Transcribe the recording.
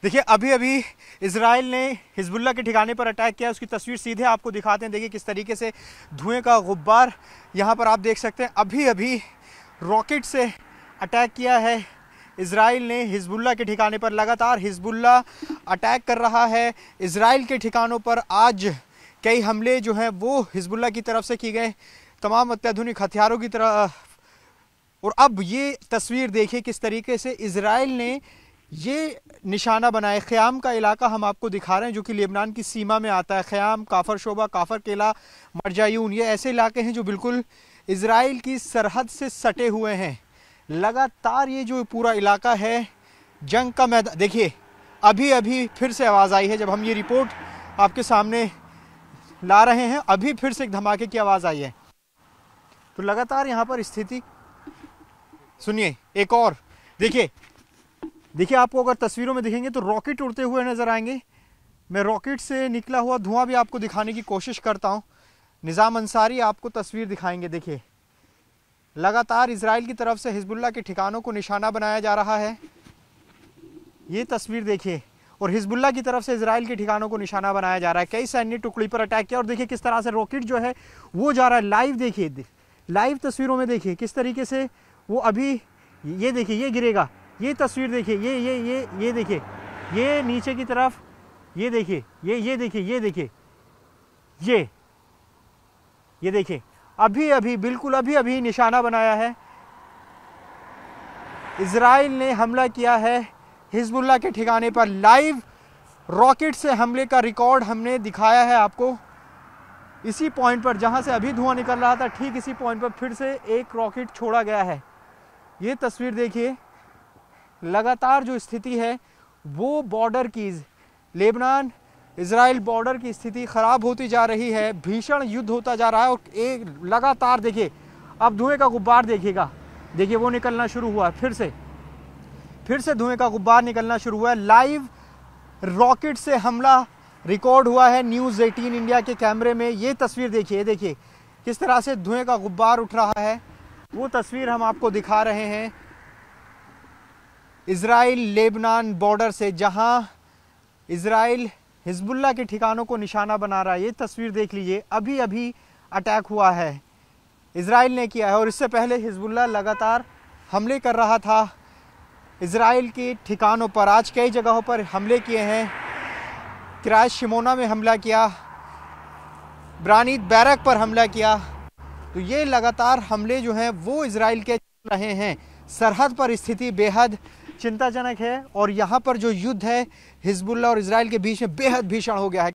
देखिए अभी अभी इजराइल ने हिजबुल्लाह के ठिकाने पर अटैक किया, उसकी तस्वीर सीधे आपको दिखाते हैं। देखिए किस तरीके से धुएं का गुब्बार यहाँ पर आप देख सकते हैं। अभी अभी रॉकेट से अटैक किया है इजराइल ने हिजबुल्लाह के ठिकाने पर। लगातार हिजबुल्लाह अटैक कर रहा है इजराइल के ठिकानों पर। आज कई हमले जो हैं वो हिजबुल्लाह की तरफ से किए गए, तमाम अत्याधुनिक हथियारों की तरफ। और अब ये तस्वीर देखिए किस तरीके से इजराइल ने ये निशाना बनाया। ख़याम का इलाका हम आपको दिखा रहे हैं जो कि लेबनान की सीमा में आता है। ख़याम, काफर शोबा, काफर केला, मरजायून, ये ऐसे इलाके हैं जो बिल्कुल इजराइल की सरहद से सटे हुए हैं। लगातार ये जो पूरा इलाका है जंग का मैदान। देखिए अभी अभी फिर से आवाज़ आई है, जब हम ये रिपोर्ट आपके सामने ला रहे हैं अभी फिर से एक धमाके की आवाज़ आई है। तो लगातार यहाँ पर स्थिति सुनिए। एक और देखिए आपको अगर तस्वीरों में दिखेंगे तो रॉकेट उड़ते हुए नजर आएंगे। मैं रॉकेट से निकला हुआ धुआं भी आपको दिखाने की कोशिश करता हूं। निज़ाम अंसारी आपको तस्वीर दिखाएंगे। देखिए लगातार इजराइल की तरफ से हिजबुल्लाह के ठिकानों को निशाना बनाया जा रहा है। ये तस्वीर देखिए, और हिजबुल्लाह की तरफ से इजराइल के ठिकानों को निशाना बनाया जा रहा है। कई सैन्य टुकड़ी पर अटैक किया और देखिए किस तरह से रॉकेट जो है वो जा रहा है। लाइव देखिए, लाइव तस्वीरों में देखिए किस तरीके से वो अभी, ये देखिए ये गिरेगा। ये तस्वीर देखिए, ये देखिए, ये नीचे की तरफ, ये देखिए, ये देखिए, ये देखिए, ये देखिए अभी अभी बिल्कुल अभी अभी निशाना बनाया है। इजराइल ने हमला किया है हिजबुल्लाह के ठिकाने पर। लाइव रॉकेट से हमले का रिकॉर्ड हमने दिखाया है आपको। इसी पॉइंट पर जहां से अभी धुआं निकल रहा था, ठीक इसी पॉइंट पर फिर से एक रॉकेट छोड़ा गया है। ये तस्वीर देखिए। लगातार जो स्थिति है वो बॉर्डर की, लेबनान इजराइल बॉर्डर की स्थिति खराब होती जा रही है। भीषण युद्ध होता जा रहा है। और एक लगातार देखिए अब धुएं का गुब्बार देखिएगा, देखिए वो निकलना शुरू हुआ है। फिर से धुएं का गुब्बार निकलना शुरू हुआ है। लाइव रॉकेट से हमला रिकॉर्ड हुआ है न्यूज़ 18 इंडिया के कैमरे में। ये तस्वीर देखिए, देखिए किस तरह से धुएं का गुब्बार उठ रहा है। वो तस्वीर हम आपको दिखा रहे हैं इजराइल लेबनान बॉर्डर से, जहां इजराइल हिजबुल्लाह के ठिकानों को निशाना बना रहा है। ये तस्वीर देख लीजिए, अभी अभी अटैक हुआ है, इजराइल ने किया है। और इससे पहले हिजबुल्लाह लगातार हमले कर रहा था इजराइल के ठिकानों पर। आज कई जगहों पर हमले किए हैं। किरायत शिमोना में हमला किया, ब्रानीत बैरक पर हमला किया। तो ये लगातार हमले जो हैं वो इजराइल के चल रहे हैं। सरहद पर स्थिति बेहद चिंताजनक है और यहाँ पर जो युद्ध है हिजबुल्लाह और इजराइल के बीच में बेहद भीषण हो गया है।